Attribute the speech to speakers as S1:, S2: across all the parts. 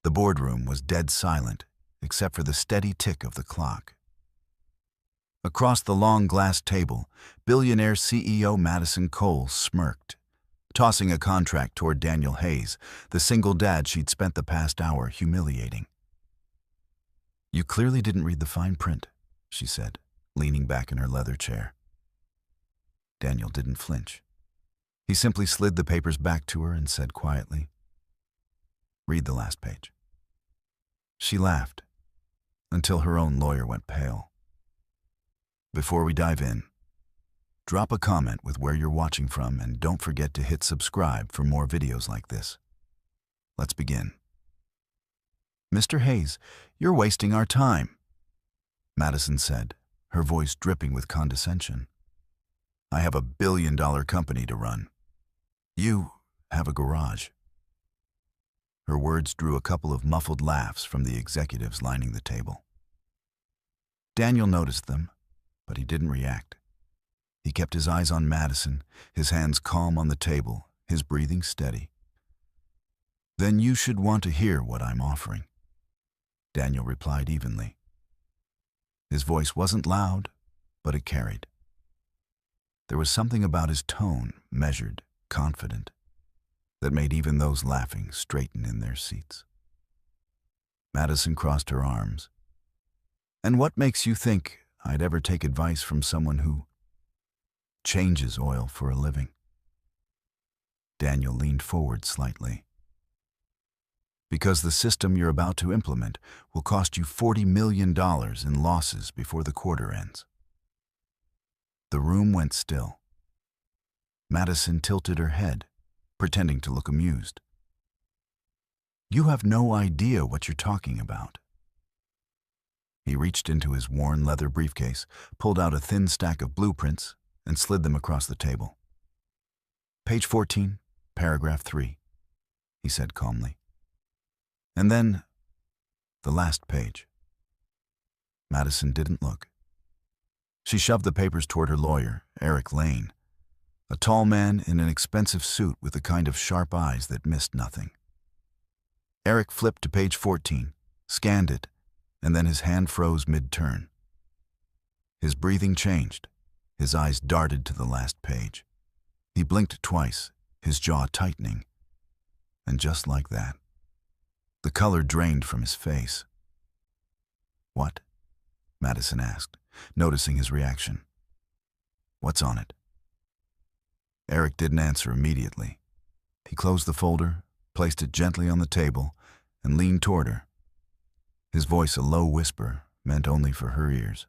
S1: The boardroom was dead silent, except for the steady tick of the clock. Across the long glass table, billionaire CEO Madison Cole smirked, tossing a contract toward Daniel Hayes, the single dad she'd spent the past hour humiliating. "You clearly didn't read the fine print," she said, leaning back in her leather chair. Daniel didn't flinch. He simply slid the papers back to her and said quietly, "Read the last page." She laughed, until her own lawyer went pale. "Before we dive in, drop a comment with where you're watching from and don't forget to hit subscribe for more videos like this. Let's begin." "Mr. Hayes, you're wasting our time," Madison said, her voice dripping with condescension. "I have a billion-dollar company to run. You have a garage." Her words drew a couple of muffled laughs from the executives lining the table. Daniel noticed them, but he didn't react. He kept his eyes on Madison, his hands calm on the table, his breathing steady. "Then you should want to hear what I'm offering," Daniel replied evenly. His voice wasn't loud, but it carried. There was something about his tone, measured, confident, that made even those laughing straighten in their seats. Madison crossed her arms. "And what makes you think I'd ever take advice from someone who changes oil for a living?" Daniel leaned forward slightly. "Because the system you're about to implement will cost you $40 million in losses before the quarter ends." The room went still. Madison tilted her head, pretending to look amused. "You have no idea what you're talking about." He reached into his worn leather briefcase, pulled out a thin stack of blueprints, and slid them across the table. "Page 14, paragraph 3, he said calmly. "And then the last page." Madison didn't look. She shoved the papers toward her lawyer, Eric Lane, a tall man in an expensive suit with the kind of sharp eyes that missed nothing. Eric flipped to page 14, scanned it, and then his hand froze mid-turn. His breathing changed. His eyes darted to the last page. He blinked twice, his jaw tightening. And just like that, the color drained from his face. "What?" Madison asked, noticing his reaction. "What's on it?" Eric didn't answer immediately. He closed the folder, placed it gently on the table, and leaned toward her. His voice a low whisper, meant only for her ears.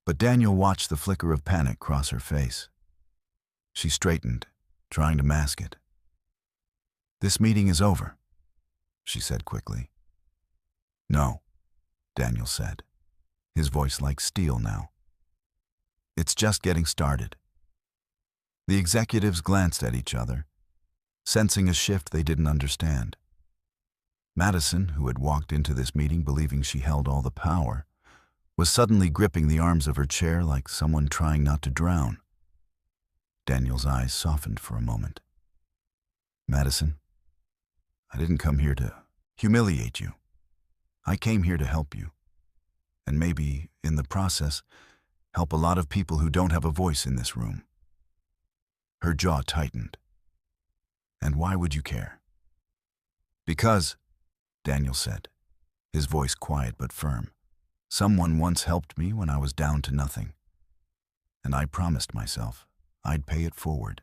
S1: But Daniel watched the flicker of panic cross her face. She straightened, trying to mask it. "This meeting is over," she said quickly. "No," Daniel said, his voice like steel now. "It's just getting started." The executives glanced at each other, sensing a shift they didn't understand. Madison, who had walked into this meeting believing she held all the power, was suddenly gripping the arms of her chair like someone trying not to drown. Daniel's eyes softened for a moment. "Madison, I didn't come here to humiliate you. I came here to help you, and maybe, in the process, help a lot of people who don't have a voice in this room." Her jaw tightened. "And why would you care?" "Because," Daniel said, his voice quiet but firm, "someone once helped me when I was down to nothing. And I promised myself I'd pay it forward.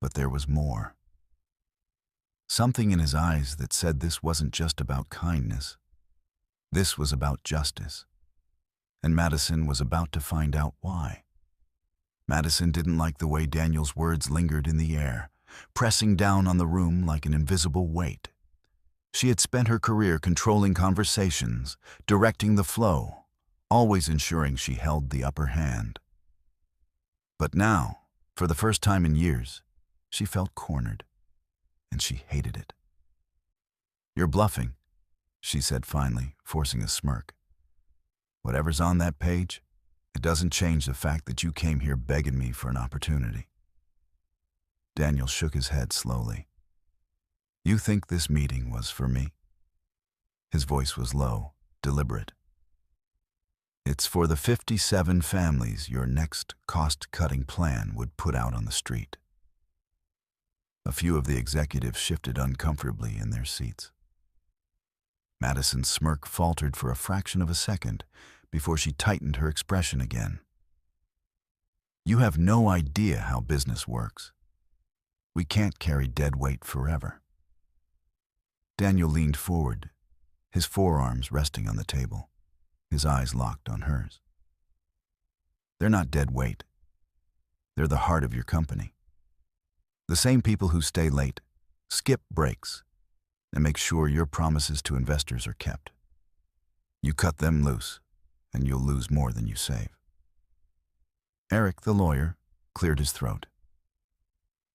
S1: But there was more." Something in his eyes that said this wasn't just about kindness. This was about justice. And Madison was about to find out why. Madison didn't like the way Daniel's words lingered in the air, pressing down on the room like an invisible weight. She had spent her career controlling conversations, directing the flow, always ensuring she held the upper hand. But now, for the first time in years, she felt cornered, and she hated it. "You're bluffing," she said finally, forcing a smirk. "Whatever's on that page, it doesn't change the fact that you came here begging me for an opportunity." Daniel shook his head slowly. You think this meeting was for me? His voice was low, deliberate. It's for the 57 families your next cost-cutting plan would put out on the street. A few of the executives shifted uncomfortably in their seats. Madison's smirk faltered for a fraction of a second before she tightened her expression again. You have no idea how business works. We can't carry dead weight forever. Daniel leaned forward, his forearms resting on the table, his eyes locked on hers. They're not dead weight. They're the heart of your company. The same people who stay late, skip breaks, and make sure your promises to investors are kept. You cut them loose, and you'll lose more than you save. Eric, the lawyer, cleared his throat.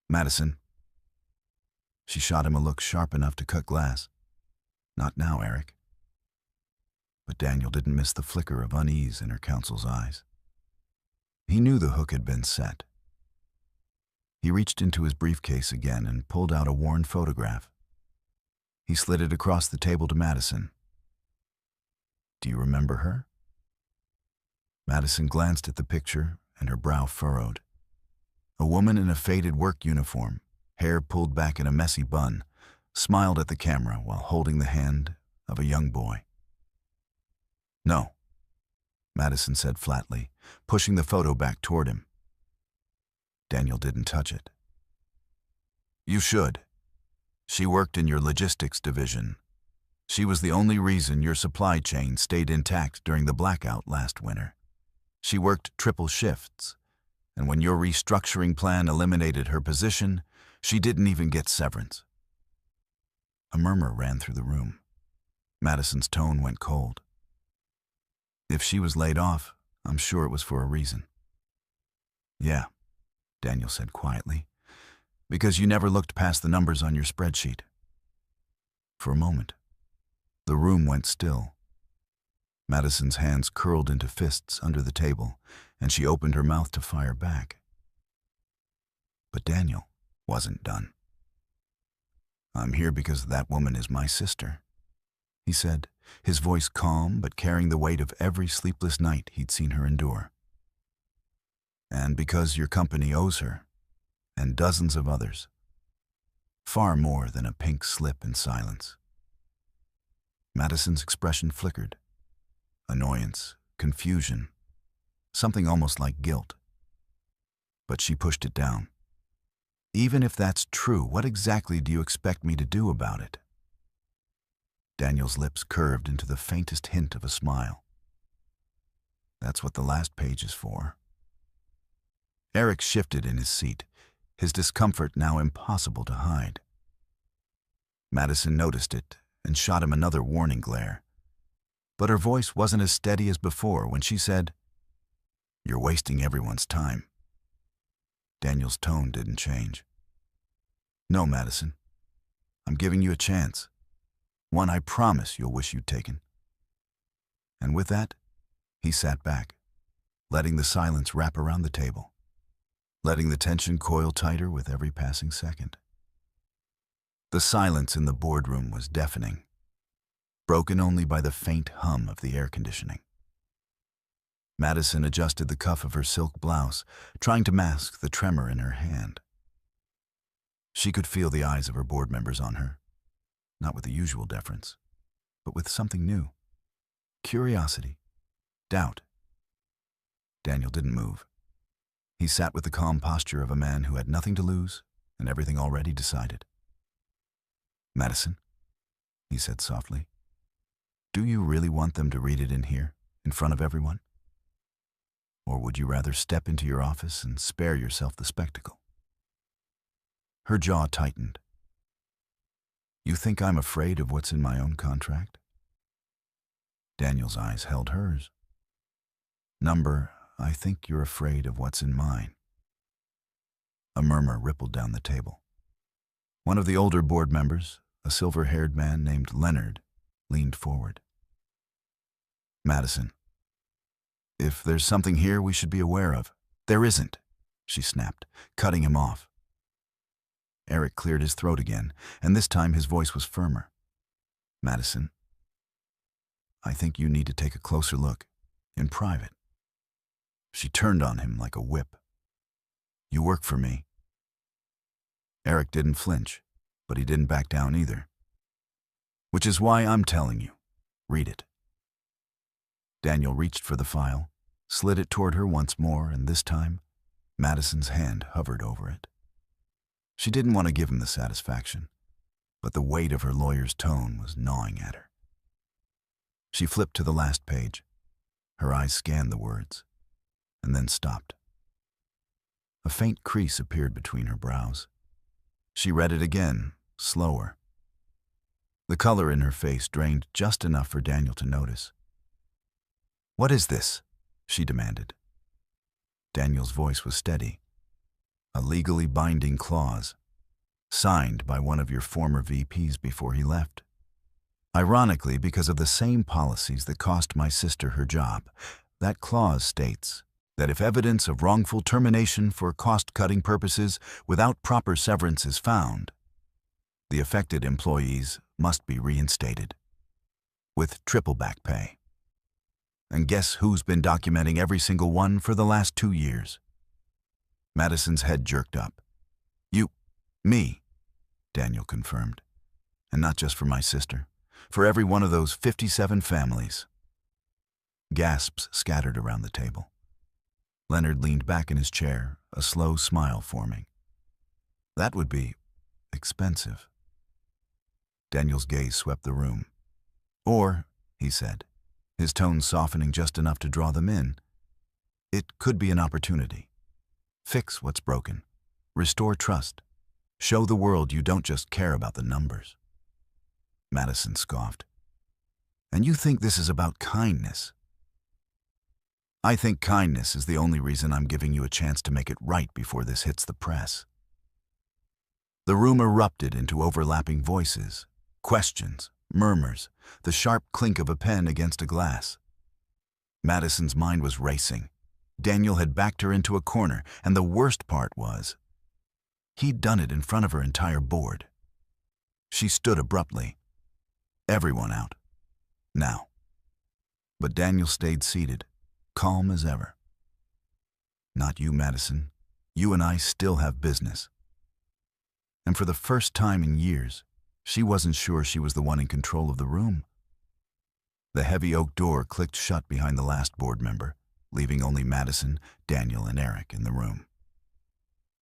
S1: Madison. She shot him a look sharp enough to cut glass. Not now, Eric. But Daniel didn't miss the flicker of unease in her counsel's eyes. He knew the hook had been set. He reached into his briefcase again and pulled out a worn photograph. He slid it across the table to Madison. Do you remember her? Madison glanced at the picture and her brow furrowed. A woman in a faded work uniform, hair pulled back in a messy bun, smiled at the camera while holding the hand of a young boy. No, Madison said flatly, pushing the photo back toward him. Daniel didn't touch it. You should. She worked in your logistics division. She was the only reason your supply chain stayed intact during the blackout last winter. She worked triple shifts, and when your restructuring plan eliminated her position, she didn't even get severance. A murmur ran through the room. Madison's tone went cold. If she was laid off, I'm sure it was for a reason. Yeah, Daniel said quietly, because you never looked past the numbers on your spreadsheet. For a moment, the room went still. Madison's hands curled into fists under the table, and she opened her mouth to fire back. But Daniel wasn't done. I'm here because that woman is my sister, he said, his voice calm but carrying the weight of every sleepless night he'd seen her endure. And because your company owes her, and dozens of others, far more than a pink slip in silence. Madison's expression flickered. Annoyance, confusion, something almost like guilt. But she pushed it down. Even if that's true, what exactly do you expect me to do about it? Daniel's lips curved into the faintest hint of a smile. That's what the last page is for. Eric shifted in his seat, his discomfort now impossible to hide. Madison noticed it and shot him another warning glare. But her voice wasn't as steady as before when she said, You're wasting everyone's time. Daniel's tone didn't change. No, Madison. I'm giving you a chance. One I promise you'll wish you'd taken. And with that, he sat back, letting the silence wrap around the table, letting the tension coil tighter with every passing second. The silence in the boardroom was deafening, broken only by the faint hum of the air conditioning. Madison adjusted the cuff of her silk blouse, trying to mask the tremor in her hand. She could feel the eyes of her board members on her, not with the usual deference, but with something new. Curiosity, doubt. Daniel didn't move. He sat with the calm posture of a man who had nothing to lose and everything already decided. Madison, he said softly, do you really want them to read it in here, in front of everyone? Or would you rather step into your office and spare yourself the spectacle? Her jaw tightened. You think I'm afraid of what's in my own contract? Daniel's eyes held hers. Number, I think you're afraid of what's in mine. A murmur rippled down the table. One of the older board members, a silver-haired man named Leonard, leaned forward. Madison, if there's something here we should be aware of. There isn't, she snapped, cutting him off. Eric cleared his throat again, and this time his voice was firmer. Madison, I think you need to take a closer look, in private. She turned on him like a whip. You work for me. Eric didn't flinch, but he didn't back down either. Which is why I'm telling you. Read it. Daniel reached for the file, slid it toward her once more, and this time, Madison's hand hovered over it. She didn't want to give him the satisfaction, but the weight of her lawyer's tone was gnawing at her. She flipped to the last page. Her eyes scanned the words, and then stopped. A faint crease appeared between her brows. She read it again, slower. The color in her face drained just enough for Daniel to notice. What is this? She demanded. Daniel's voice was steady. A legally binding clause, signed by one of your former VPs before he left. Ironically, because of the same policies that cost my sister her job, that clause states that if evidence of wrongful termination for cost-cutting purposes without proper severance is found, the affected employees must be reinstated, with triple back pay. And guess who's been documenting every single one for the last 2 years? Madison's head jerked up. Me, Daniel confirmed. And not just for my sister, for every one of those 57 families. Gasps scattered around the table. Leonard leaned back in his chair, a slow smile forming. That would be expensive. Daniel's gaze swept the room. Or, he said, his tone softening just enough to draw them in, it could be an opportunity. Fix what's broken. Restore trust. Show the world you don't just care about the numbers. Madison scoffed. And you think this is about kindness? I think kindness is the only reason I'm giving you a chance to make it right before this hits the press. The room erupted into overlapping voices, questions, murmurs, the sharp clink of a pen against a glass. Madison's mind was racing. Daniel had backed her into a corner, and the worst part was, he'd done it in front of her entire board. She stood abruptly. Everyone out. Now. But Daniel stayed seated, calm as ever. Not you, Madison. You and I still have business. And for the first time in years, she wasn't sure she was the one in control of the room. The heavy oak door clicked shut behind the last board member, leaving only Madison, Daniel, and Eric in the room.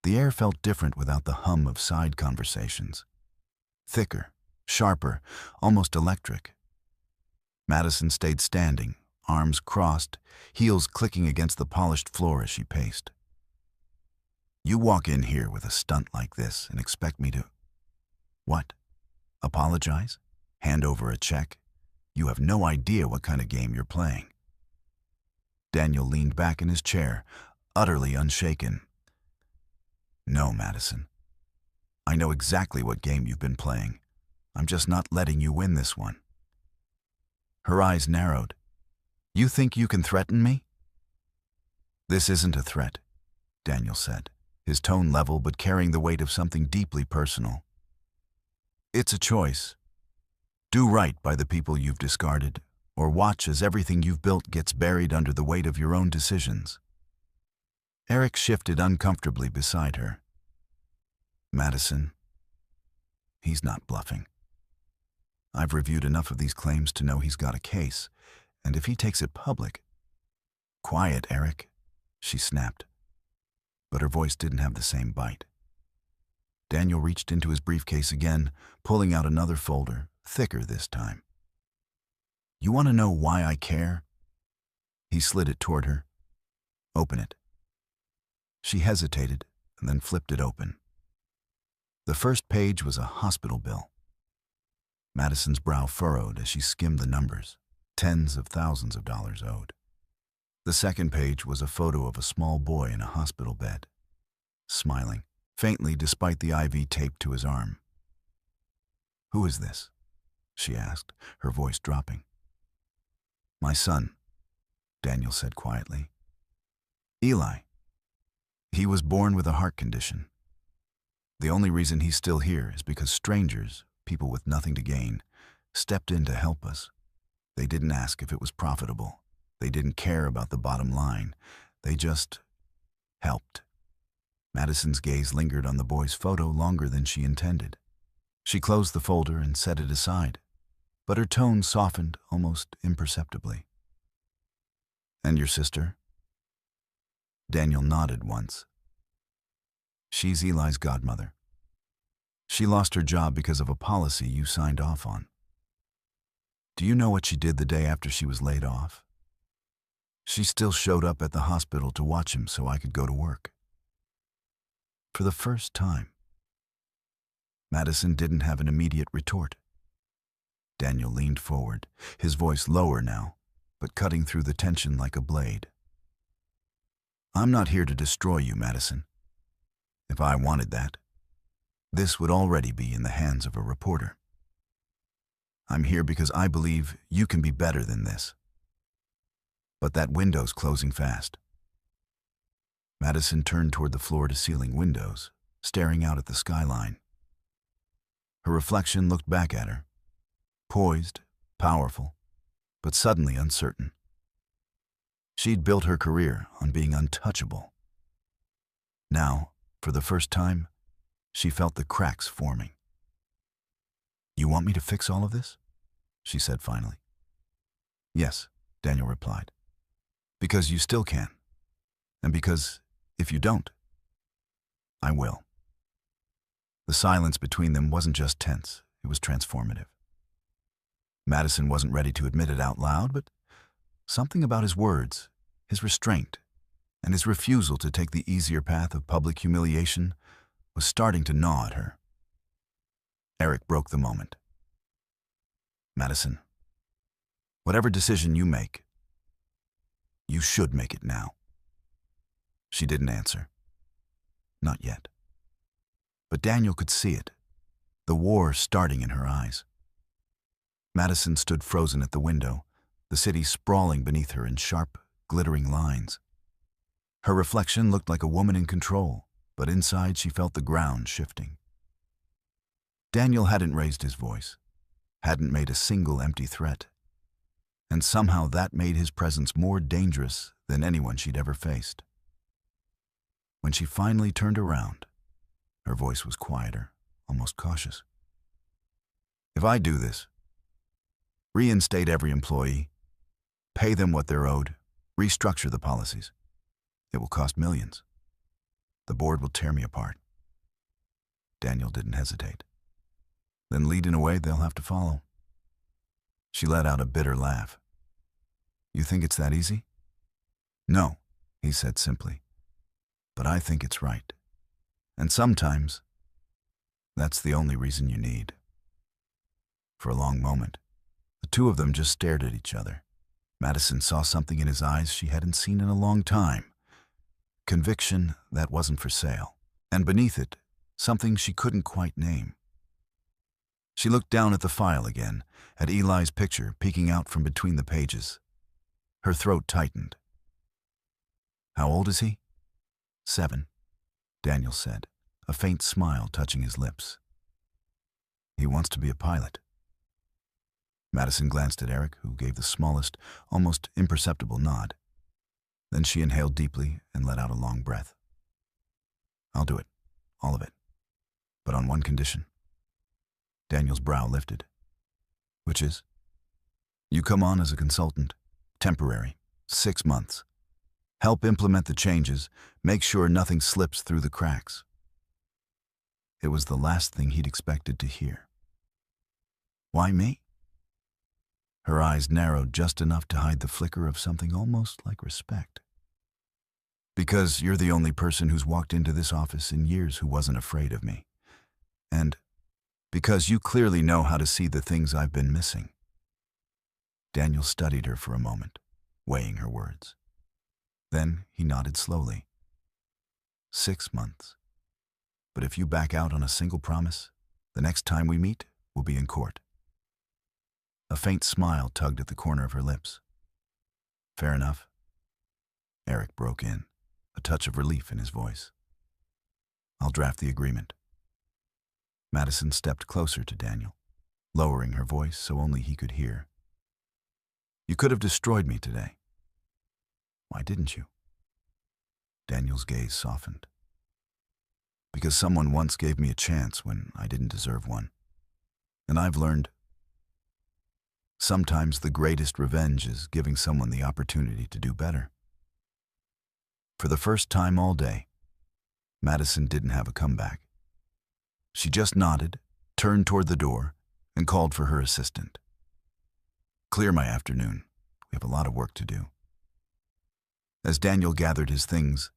S1: The air felt different without the hum of side conversations. Thicker, sharper, almost electric. Madison stayed standing, arms crossed, heels clicking against the polished floor as she paced. You walk in here with a stunt like this and expect me to... What? Apologize? Hand over a check? You have no idea what kind of game you're playing. Daniel leaned back in his chair, utterly unshaken. No, Madison. I know exactly what game you've been playing. I'm just not letting you win this one. Her eyes narrowed. You think you can threaten me? This isn't a threat, Daniel said, his tone level but carrying the weight of something deeply personal. It's a choice. Do right by the people you've discarded, or watch as everything you've built gets buried under the weight of your own decisions. Eric shifted uncomfortably beside her. Madison, he's not bluffing. I've reviewed enough of these claims to know he's got a case, and if he takes it public... Quiet, Eric, she snapped. But her voice didn't have the same bite. Daniel reached into his briefcase again, pulling out another folder, thicker this time. You want to know why I care? He slid it toward her. Open it. She hesitated and then flipped it open. The first page was a hospital bill. Madison's brow furrowed as she skimmed the numbers, tens of thousands of dollars owed. The second page was a photo of a small boy in a hospital bed, smiling, faintly despite the IV taped to his arm. Who is this? She asked, her voice dropping. My son, Daniel said quietly. Eli. He was born with a heart condition. The only reason he's still here is because strangers, people with nothing to gain, stepped in to help us. They didn't ask if it was profitable. They didn't care about the bottom line. They just helped. Madison's gaze lingered on the boy's photo longer than she intended. She closed the folder and set it aside, but her tone softened almost imperceptibly. "And your sister?" Daniel nodded once. "She's Eli's godmother. She lost her job because of a policy you signed off on. Do you know what she did the day after she was laid off? She still showed up at the hospital to watch him so I could go to work. For the first time." Madison didn't have an immediate retort. Daniel leaned forward, his voice lower now, but cutting through the tension like a blade. "I'm not here to destroy you, Madison. If I wanted that, this would already be in the hands of a reporter. I'm here because I believe you can be better than this. But that window's closing fast." Madison turned toward the floor-to-ceiling windows, staring out at the skyline. Her reflection looked back at her, poised, powerful, but suddenly uncertain. She'd built her career on being untouchable. Now, for the first time, she felt the cracks forming. "You want me to fix all of this?" she said finally. "Yes," Daniel replied. "Because you still can. And because, if you don't, I will." The silence between them wasn't just tense, it was transformative. Madison wasn't ready to admit it out loud, but something about his words, his restraint, and his refusal to take the easier path of public humiliation was starting to gnaw at her. Eric broke the moment. "Madison, whatever decision you make, you should make it now." She didn't answer. Not yet. But Daniel could see it, the war starting in her eyes. Madison stood frozen at the window, the city sprawling beneath her in sharp, glittering lines. Her reflection looked like a woman in control, but inside she felt the ground shifting. Daniel hadn't raised his voice, hadn't made a single empty threat, and somehow that made his presence more dangerous than anyone she'd ever faced. When she finally turned around, her voice was quieter, almost cautious. "If I do this, reinstate every employee, pay them what they're owed, restructure the policies, it will cost millions. The board will tear me apart." Daniel didn't hesitate. "Then lead in a way they'll have to follow." She let out a bitter laugh. "You think it's that easy?" "No," he said simply. "But I think it's right. And sometimes, that's the only reason you need." For a long moment, the two of them just stared at each other. Madison saw something in his eyes she hadn't seen in a long time. Conviction that wasn't for sale. And beneath it, something she couldn't quite name. She looked down at the file again, at Eli's picture peeking out from between the pages. Her throat tightened. "How old is he?" 7, Daniel said, a faint smile touching his lips. "He wants to be a pilot." Madison glanced at Eric, who gave the smallest, almost imperceptible nod. Then she inhaled deeply and let out a long breath. "I'll do it, all of it, but on one condition." Daniel's brow lifted. "Which is?" "You come on as a consultant, temporary, 6 months. Help implement the changes, make sure nothing slips through the cracks." It was the last thing he'd expected to hear. "Why me?" Her eyes narrowed just enough to hide the flicker of something almost like respect. "Because you're the only person who's walked into this office in years who wasn't afraid of me. And because you clearly know how to see the things I've been missing." Daniel studied her for a moment, weighing her words. Then he nodded slowly. 6 months. But if you back out on a single promise, the next time we meet will be in court." A faint smile tugged at the corner of her lips. "Fair enough." Eric broke in, a touch of relief in his voice. "I'll draft the agreement. Madison stepped closer to Daniel, lowering her voice so only he could hear. You could have destroyed me today. Why didn't you? Daniel's gaze softened. Because someone once gave me a chance when I didn't deserve one. And I've learned sometimes the greatest revenge is giving someone the opportunity to do better. For the first time all day, Madison didn't have a comeback. She just nodded, turned toward the door, and called for her assistant. Clear my afternoon. We have a lot of work to do. As Daniel gathered his things,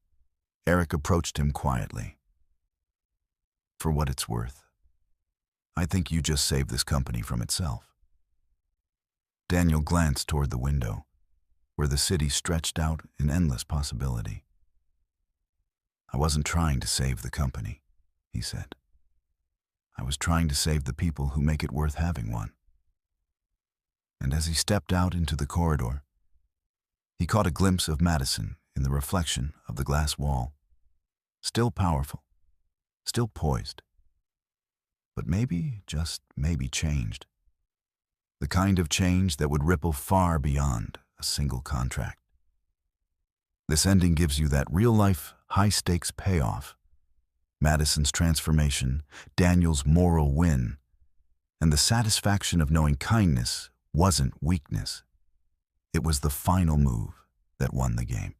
S1: Eric approached him quietly. For what it's worth, I think you just saved this company from itself. Daniel glanced toward the window, where the city stretched out in endless possibility. I wasn't trying to save the company, he said. I was trying to save the people who make it worth having one. And as he stepped out into the corridor, he caught a glimpse of Madison in the reflection of the glass wall, still powerful, still poised, but maybe, just maybe changed. The kind of change that would ripple far beyond a single contract. This ending gives you that real-life, high-stakes payoff. Madison's transformation, Daniel's moral win, and the satisfaction of knowing kindness wasn't weakness. It was the final move that won the game.